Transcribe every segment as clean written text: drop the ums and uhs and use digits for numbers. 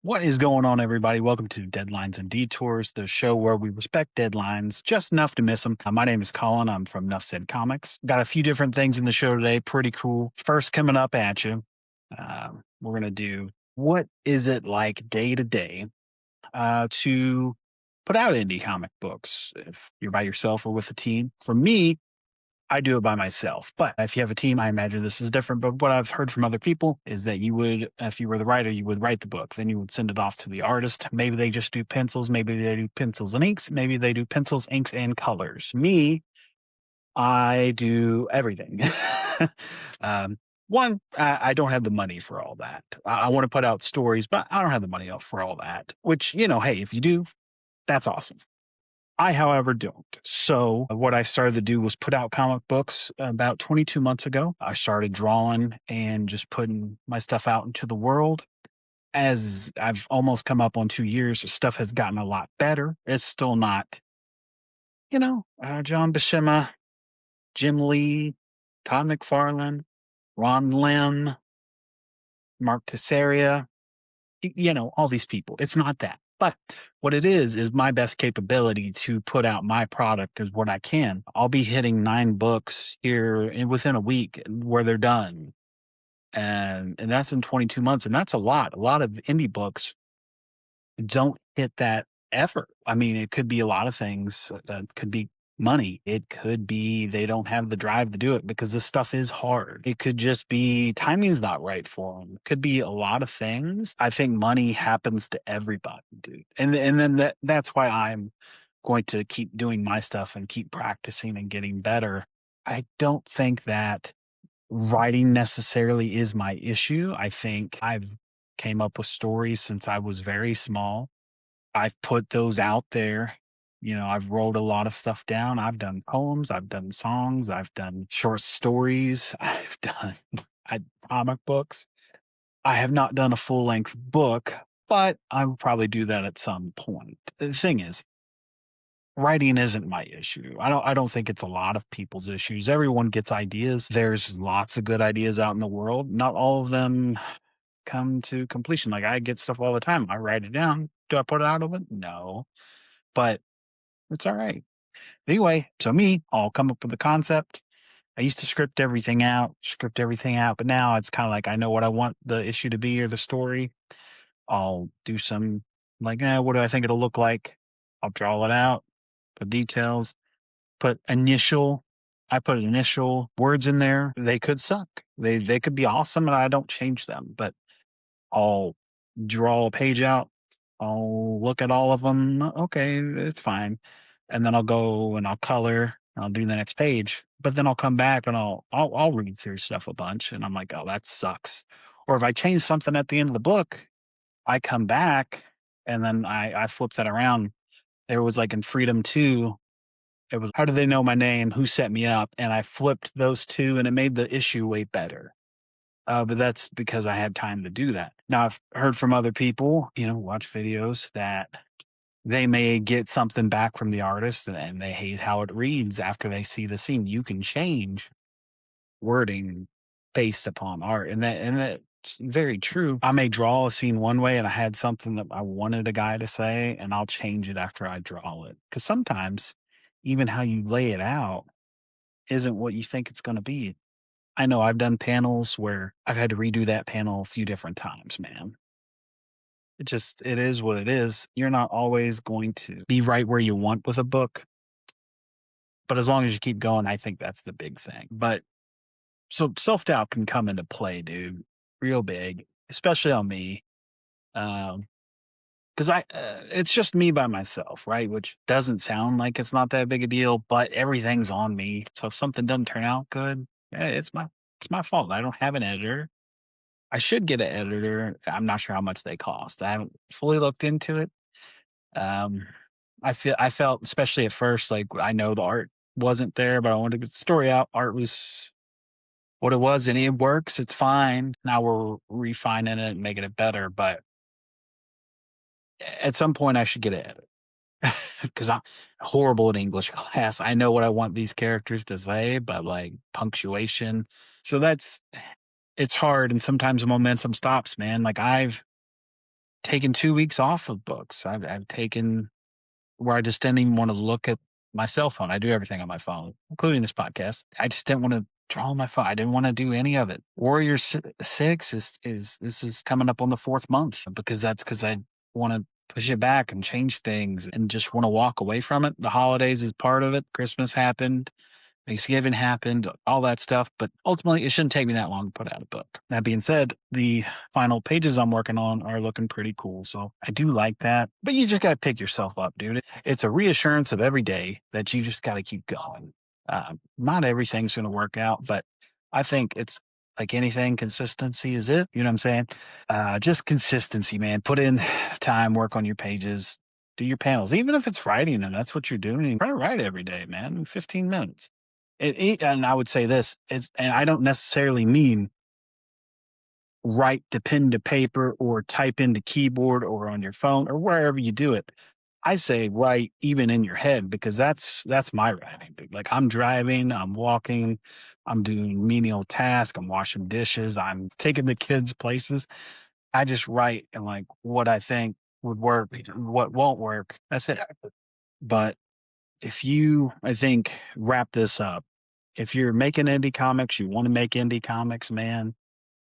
What is going on, everybody? Welcome to Deadlines and Detours, the show where we respect deadlines just enough to miss them. My name is Colin. I'm from Nuff Said Comics. Got a few different things in the show today. Pretty cool. First, coming up at you, we're going to do what is it like day to day to put out indie comic books if you're by yourself or with a team. For me, I do it by myself. But if you have a team, I imagine this is different. But what I've heard from other people is that you would, if you were the writer, you would write the book. Then you would send it off to the artist. Maybe they just do pencils. Maybe they do pencils and inks. Maybe they do pencils, inks, and colors. Me, I do everything. um, One, I don't have the money for all that. I want to put out stories, but I don't have the money for all that. Which, hey, if you do, that's awesome. I, however, don't. So what I started to do was put out comic books about 22 months ago. I started drawing and just putting my stuff out into the world. As I've almost come up on 2 years, stuff has gotten a lot better. It's still not, John Buscema, Jim Lee, Todd McFarlane, Ron Lim, Mark Teixeira, all these people. It's not that. But what it is my best capability to put out my product is what I can. I'll be hitting 9 books here within a week where they're done. And that's in 22 months. And that's a lot. A lot of indie books don't hit that effort. I mean, it could be a lot of things. It could be money. It could be they don't have the drive to do it because this stuff is hard. It could just be timing's not right for them. It could be a lot of things. I think money happens to everybody, dude. And then that's why I'm going to keep doing my stuff and keep practicing and getting better. I don't think that writing necessarily is my issue. I think I've came up with stories since I was very small. I've put those out there. I've wrote a lot of stuff down. I've done poems, I've done songs, I've done short stories, I've done comic books. I have not done a full length book, but I will probably do that at some point. The thing is, writing isn't my issue. I don't think it's a lot of people's issues. Everyone gets ideas. There's lots of good ideas out in the world. Not all of them come to completion. Like I get stuff all the time. I write it down. Do I put it out of it? No. But it's all right. Anyway, so me, I'll come up with the concept. I used to script everything out, but now it's kind of like I know what I want the issue to be or the story. I'll do some like, what do I think it'll look like? I'll draw it out, put details, put initial. I put initial words in there. They could suck. They could be awesome, and I don't change them. But I'll draw a page out. I'll look at all of them. Okay, it's fine. And then I'll go and I'll color and I'll do the next page. But then I'll come back and I'll read through stuff a bunch and I'm like, oh, that sucks. Or if I change something at the end of the book, I come back and then I flip that around. There was like in Freedom 2, it was how do they know my name? Who set me up? And I flipped those two and it made the issue way better. But that's because I had time to do that. Now, I've heard from other people, watch videos that they may get something back from the artist and they hate how it reads after they see the scene. You can change wording based upon art. And that's very true. I may draw a scene one way and I had something that I wanted a guy to say, and I'll change it after I draw it. Because sometimes even how you lay it out isn't what you think it's going to be. I know I've done panels where I've had to redo that panel a few different times, man. It is what it is. You're not always going to be right where you want with a book. But as long as you keep going, I think that's the big thing. But so self-doubt can come into play, dude, real big, especially on me. Because it's just me by myself, right? Which doesn't sound like it's not that big a deal, but everything's on me. So if something doesn't turn out good, it's my fault. I don't have an editor. I should get an editor. I'm not sure how much they cost. I haven't fully looked into it. Um, I felt, especially at first, like I know the art wasn't there, but I wanted to get the story out. Art was what it was, and it works. It's fine. Now we're refining it and making it better. But at some point, I should get an editor because I'm horrible at English class. I know what I want these characters to say, but like punctuation. So it's hard. And sometimes momentum stops, man. Like I've taken 2 weeks off of books. I've taken where I just didn't even want to look at my cell phone. I do everything on my phone, including this podcast. I just didn't want to draw on my phone. I didn't want to do any of it. Warriors 6 is this is coming up on the fourth month because I want to push it back and change things and just want to walk away from it. The holidays is part of it. Christmas happened. Thanksgiving happened, all that stuff, but ultimately it shouldn't take me that long to put out a book. That being said, the final pages I'm working on are looking pretty cool. So I do like that, but you just got to pick yourself up, dude. It's a reassurance of every day that you just got to keep going. Not everything's going to work out, but I think it's like anything, consistency is it. You know what I'm saying? Just consistency, man. Put in time, work on your pages, do your panels, even if it's writing and that's what you're doing. Try to write every day, man, 15 minutes. And I would say this is, and I don't necessarily mean write to pen to paper or type into keyboard or on your phone or wherever you do it. I say write even in your head because that's my writing, dude. Like I'm driving, I'm walking, I'm doing menial tasks, I'm washing dishes, I'm taking the kids places. I just write and like what I think would work, what won't work. That's it. But if you, I think, wrap this up, if you're making indie comics, you want to make indie comics, man,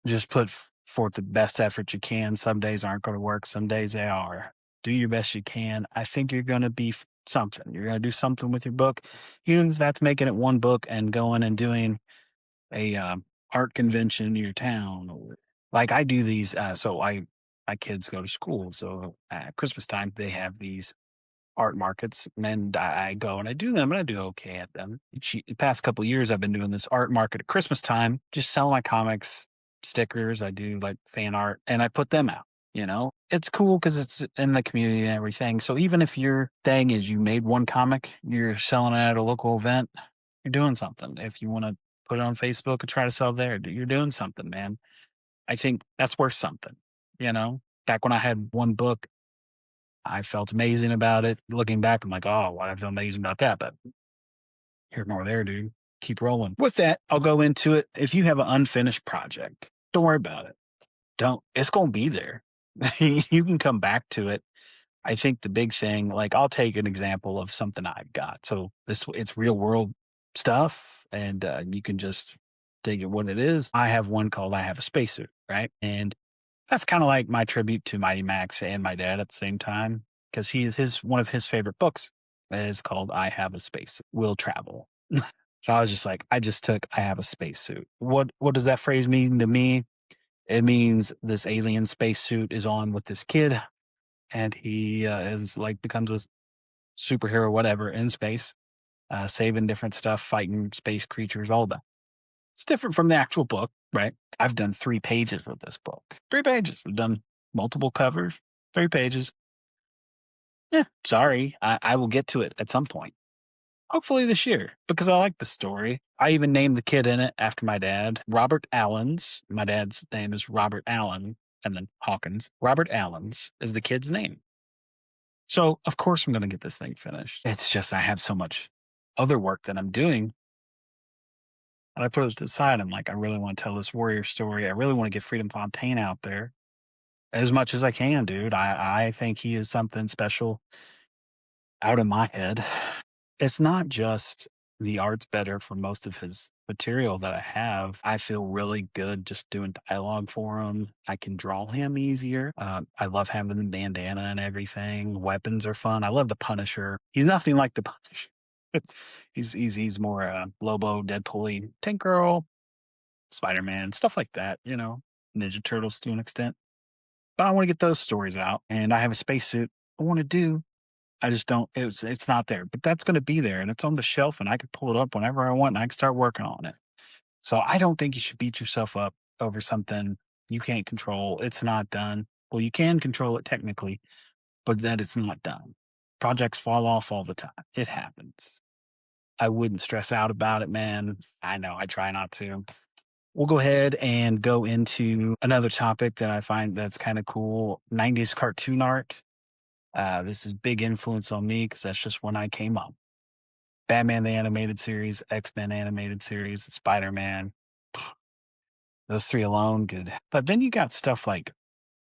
just put forth the best effort you can. Some days aren't going to work, some days they are. Do your best you can. I think you're going to be something. You're going to do something with your book, even if that's making it one book and going and doing a art convention in your town. Or like I do these. My kids go to school, so at Christmas time they have these art markets, and I go and I do them, and I do okay at them. The past couple years, I've been doing this art market at Christmas time, just selling my comics, stickers. I do like fan art, and I put them out. It's cool because it's in the community and everything. So even if your thing is you made one comic, you're selling it at a local event, you're doing something. If you want to put it on Facebook and try to sell there, you're doing something, man. I think that's worth something. Back when I had one book, I felt amazing about it. Looking back, I'm like, oh, why did I feel amazing about that? But here nor there, dude. Keep rolling. With that, I'll go into it. If you have an unfinished project, don't worry about it. It's going to be there. You can come back to it. I think the big thing, like I'll take an example of something I've got. So it's real world stuff, and you can just take it what it is. I have one called "I Have a Spacesuit," right? And that's kind of like my tribute to Mighty Max and my dad at the same time, because his one of his favorite books is called "I Have a Space Will Travel." So I was just like, I just took "I Have a Spacesuit." What does that phrase mean to me? It means this alien spacesuit is on with this kid, and he is like becomes a superhero, whatever, in space, saving different stuff, fighting space creatures, all that. It's different from the actual book, right? I've done 3 pages of this book. 3 pages. I've done multiple covers, 3 pages. Yeah, sorry. I will get to it at some point. Hopefully this year, because I like the story. I even named the kid in it after my dad, Robert Allens. My dad's name is Robert Allen, and then Hawkins. Robert Allens is the kid's name. So, of course, I'm going to get this thing finished. It's just I have so much other work that I'm doing. And I put it to the side. I'm like, I really want to tell this warrior story. I really want to get Freedom Fontaine out there as much as I can, dude. I think he is something special out of my head. It's not just the art's better for most of his material that I have. I feel really good just doing dialogue for him. I can draw him easier. I love having the bandana and everything. Weapons are fun. I love the Punisher. He's nothing like the Punisher. He's more Lobo, Deadpool, Tank Girl, Spider Man, stuff like that. Ninja Turtles to an extent. But I want to get those stories out, and I have a spacesuit I want to do. I just don't. It's not there, but that's going to be there, and it's on the shelf, and I can pull it up whenever I want, and I can start working on it. So I don't think you should beat yourself up over something you can't control. It's not done. Well, you can control it technically, but that it's not done. Projects fall off all the time. It happens. I wouldn't stress out about it, man. I know I try not to. We'll go ahead and go into another topic that I find that's kind of cool. 90s cartoon art. This is big influence on me because that's just when I came up. Batman the animated series, X-Men animated series, Spider-Man. Those three alone good. But then you got stuff like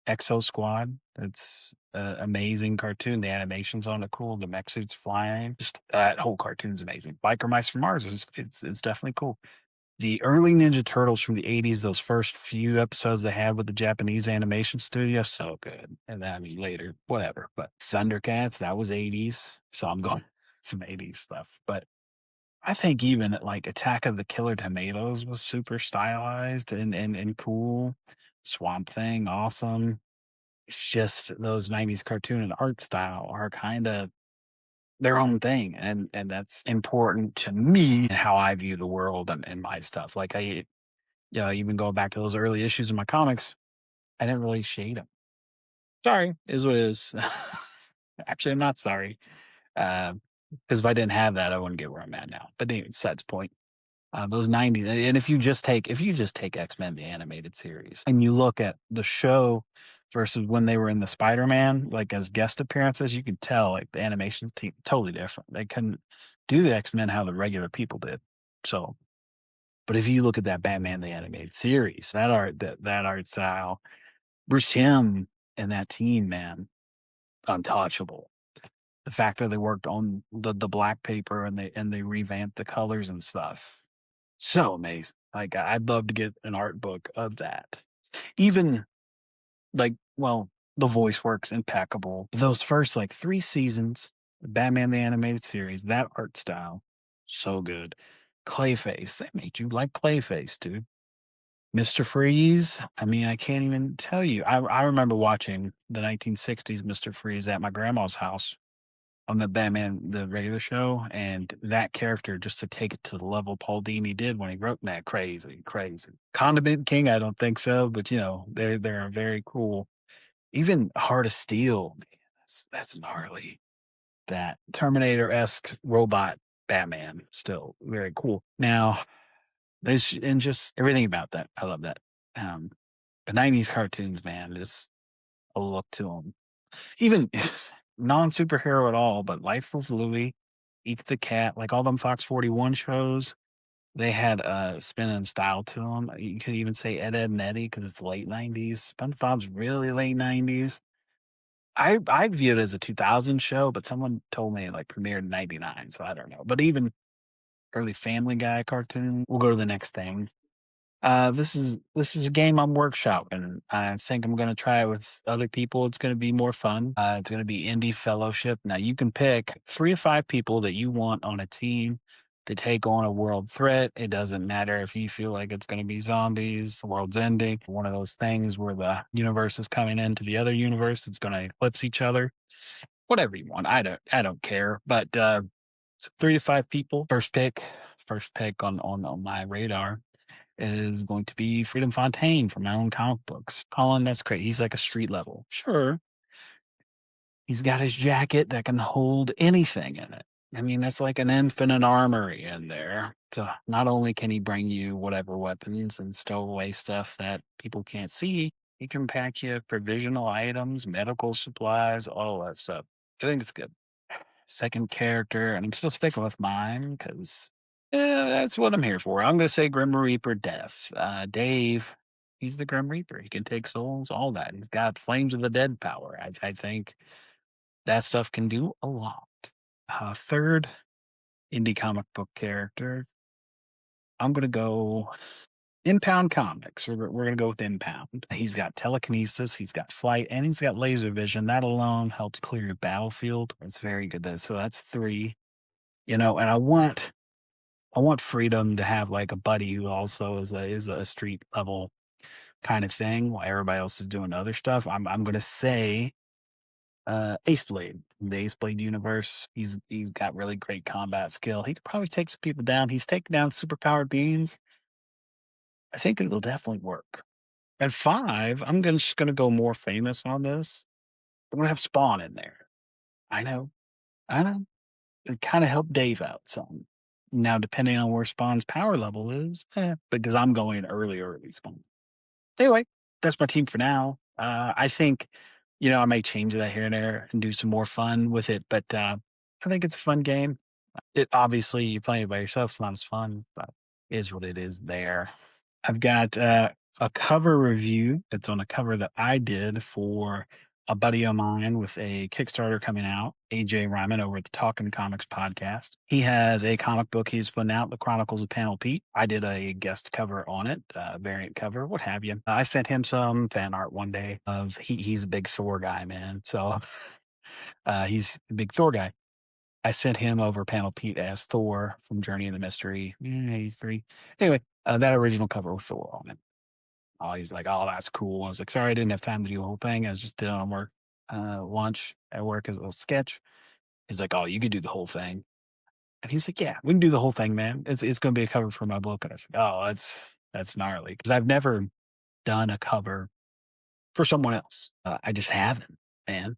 Exo Squad. It's a amazing cartoon. The animation's on it cool. The mech suits flying. Just that whole cartoon's amazing. Biker Mice from Mars is it's definitely cool. The early Ninja Turtles from the 80s, those first few episodes they had with the Japanese animation studio, so good. And then, I mean, later, whatever. But Thundercats, that was 80s. So I'm going some 80s stuff. But I think even like Attack of the Killer Tomatoes was super stylized and cool. Swamp Thing, awesome. It's just those 90s cartoon and art style are kind of their own thing. And that's important to me and how I view the world and my stuff. Like yeah, even going back to those early issues of my comics, I didn't really shade them. Sorry, is what it is. Actually, I'm not sorry. Because if I didn't have that, I wouldn't get where I'm at now. But anyway, besides the point. Those 90s, and if you just take X-Men the animated series and you look at the show versus when they were in the Spider-Man like as guest appearances, you could tell like the animation team totally different. They couldn't do the X-Men how the regular people did. So, but if you look at that Batman the animated series, that art style, Bruce Timm and that team, man, untouchable. The fact that they worked on the black paper and they revamped the colors and stuff. So amazing. Like, I'd love to get an art book of that. Even, like, well, the voice work's impeccable. Those first, like, 3 seasons, Batman the Animated Series, that art style, so good. Clayface, they made you like Clayface, dude. Mr. Freeze, I mean, I can't even tell you. I remember watching the 1960s Mr. Freeze at my grandma's house on the Batman, the regular show, and that character just to take it to the level Paul Dini did when he wrote that, crazy, crazy. Condiment King, I don't think so, but you know, they're very cool. Even Heart of Steel, man, that's gnarly. That Terminator-esque robot Batman, still very cool. Now, this and just everything about that, I love that. Um, the '90s cartoons, man, just a look to them. Even non-superhero at all, but Life with Louie, Eats the Cat, like all them Fox 41 shows, they had a spin and style to them. You could even say Ed, Ed, and Eddie because it's late '90s. SpongeBob's really late '90s. I view it as a 2000 show, but someone told me it like premiered in '99, so I don't know. But even early Family Guy cartoon. We'll go to the next thing. This is a game I'm workshopping. I think I'm gonna try it with other people. It's gonna be more fun. It's gonna be Indie Fellowship. Now you can pick 3 to 5 people that you want on a team to take on a world threat. It doesn't matter if you feel like it's gonna be zombies, the world's ending, one of those things where the universe is coming into the other universe. It's gonna eclipse each other. Whatever you want. I don't care. But it's 3 to 5 people. First pick on my radar is going to be Freedom Fontaine from my own comic books. Colin, that's great. He's like a street level. Sure. He's got his jacket that can hold anything in it. I mean, that's like an infinite armory in there. So not only can he bring you whatever weapons and stowaway stuff that people can't see, he can pack you provisional items, medical supplies, all that stuff. I think it's good. Second character, and I'm still sticking with mine because that's what I'm here for. I'm going to say Grim Reaper Death. Dave, he's the Grim Reaper. He can take souls, all that. He's got Flames of the Dead power. I think that stuff can do a lot. Third indie comic book character, I'm going to go Impound Comics. We're going to go with Impound. He's got telekinesis, he's got flight, and he's got laser vision. That alone helps clear your battlefield. It's very good. So that's 3. You know, and I want Freedom to have like a buddy who also is a street level kind of thing while everybody else is doing other stuff. I'm gonna say Ace Blade, the Ace Blade universe. He's got really great combat skill. He could probably take some people down. He's taken down superpowered beings. I think it'll definitely work. At 5, just gonna go more famous on this. I'm gonna have Spawn in there. I know. I know. It kinda helped Dave out some. Now, depending on where Spawn's power level is, because I'm going early Spawn. Anyway, that's my team for now. I think, I may change that here and there and do some more fun with it, but I think it's a fun game. It obviously, you playing it by yourself, it's not as fun, but it is what it is there. I've got a cover review that's on a cover that I did for a buddy of mine with a Kickstarter coming out, AJ Ryman over at the Talking Comics podcast. He has a comic book he's putting out, The Chronicles of Panel Pete. I did a guest cover on it, variant cover, what have you. I sent him some fan art one day of he's a big Thor guy, man. So he's a big Thor guy. I sent him over Panel Pete as Thor from Journey into Mystery 83. Anyway, that original cover with Thor on it. Oh, he's like, "Oh, that's cool." I was like, "Sorry, I didn't have time to do the whole thing. I was just did it on work, lunch at work as a little sketch." He's like, "Oh, you could do the whole thing." And he's like, "Yeah, we can do the whole thing, man. It's going to be a cover for my book." And I was like, "Oh, that's gnarly," because I've never done a cover for someone else. I just haven't, man.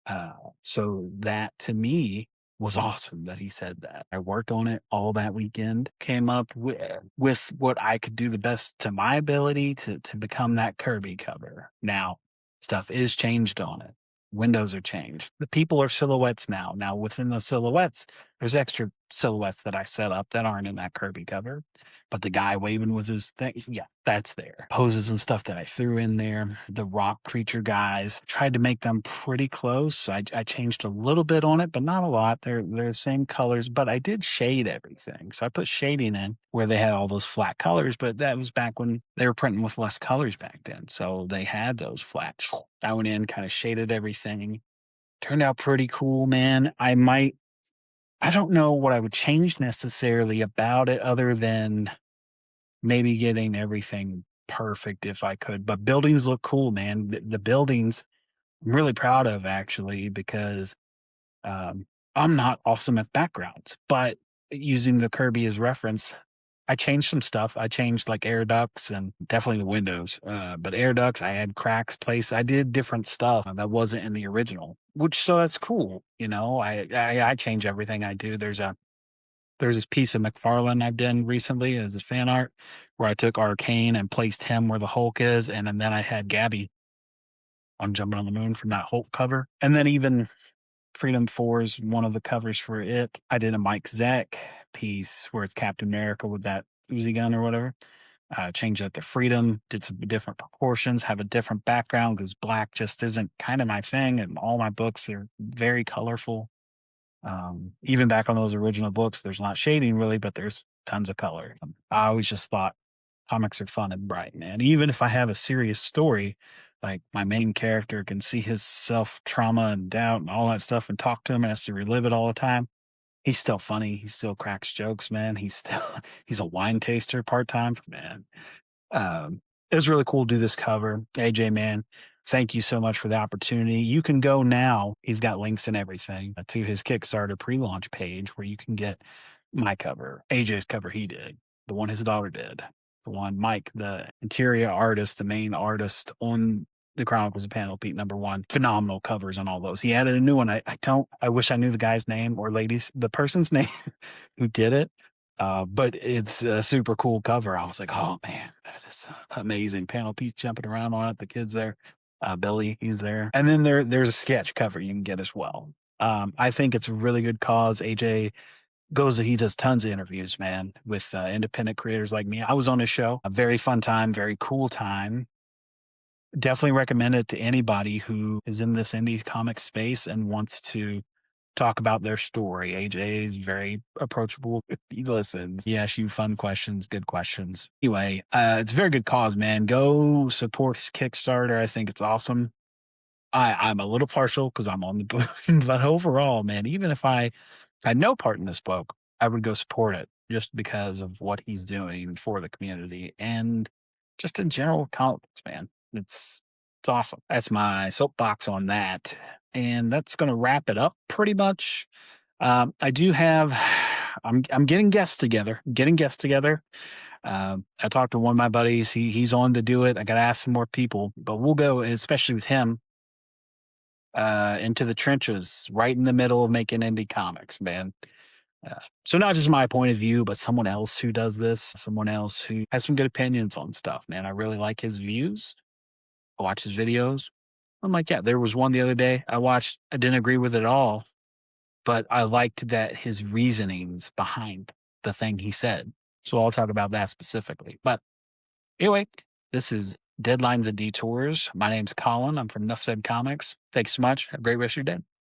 Uh, so that to me was awesome that he said that. I worked on it all that weekend, came up with what I could do the best to my ability to become that Kirby cover. Now, stuff is changed on it. Windows are changed. The people are silhouettes now. Now, within those silhouettes, there's extra silhouettes that I set up that aren't in that Kirby cover. But the guy waving with his thing, yeah, that's there. Poses and stuff that I threw in there. The rock creature guys, tried to make them pretty close. I changed a little bit on it, but not a lot. They're the same colors, but I did shade everything. So I put shading in where they had all those flat colors, but that was back when they were printing with less colors back then. So they had those flat. I went in, kind of shaded everything. Turned out pretty cool, man. I don't know what I would change necessarily about it other than maybe getting everything perfect if I could. But buildings look cool, man. The buildings I'm really proud of actually because um, I'm not awesome at backgrounds, but using the Kirby as reference, I changed some stuff. I changed like air ducts and definitely the windows. But air ducts, I had cracks placed. I did different stuff that wasn't in the original, which so that's cool. You know, I change everything I do. There's this piece of McFarlane I've done recently as a fan art where I took Arcane and placed him where the Hulk is, and then I had Gabby on Jumping on the Moon from that Hulk cover. And then even Freedom 4 is one of the covers for it. I did a Mike Zeck piece where it's Captain America with that Uzi gun or whatever. Changed that to Freedom, did some different proportions, have a different background because black just isn't kind of my thing. And all my books, they're very colorful. Even back on those original books, there's not shading really, but there's tons of color. I always just thought comics are fun and bright, man. Even if I have a serious story, like my main character can see his self trauma and doubt and all that stuff and talk to him and has to relive it all the time. He's still funny. He still cracks jokes, man. He's a wine taster part time, man. It was really cool to do this cover. AJ, man, thank you so much for the opportunity. You can go now. He's got links and everything to his Kickstarter pre-launch page where you can get my cover, AJ's cover he did, the one his daughter did, the one Mike, the interior artist, the main artist on the Chronicles of Panel Pete #1. Phenomenal covers on all those. He added a new one. I wish I knew the guy's name or the person's name who did it. But it's a super cool cover. I was like, oh man, that is amazing. Panel Pete jumping around on it. The kids there. Billy, he's there. And then there's a sketch cover you can get as well. I think it's a really good cause. AJ he does tons of interviews, man, with independent creators like me. I was on his show, a very fun time, very cool time. Definitely recommend it to anybody who is in this indie comic space and wants to talk about their story. AJ is very approachable. He listens. He asks you fun questions, good questions. Anyway, it's a very good cause, man. Go support his Kickstarter. I think it's awesome. I'm a little partial because I'm on the book, but overall, man, even if I had no part in this book, I would go support it just because of what he's doing for the community and just in general comics, man. It's awesome. That's my soapbox on that. And that's gonna wrap it up pretty much. I do have I'm getting guests together. Getting guests together. I talked to one of my buddies. He's on to do it. I gotta ask some more people, but we'll go, especially with him, into the trenches, right in the middle of making indie comics, man. So not just my point of view, but someone else who does this, someone else who has some good opinions on stuff, man. I really like his views. I watch his videos. I'm like, yeah, there was one the other day I watched. I didn't agree with it at all, but I liked that his reasonings behind the thing he said. So I'll talk about that specifically. But anyway, This is Deadlines and Detours. My name's Colin. I'm from Nuff Said Comics. Thanks so much. Have a great rest of your day.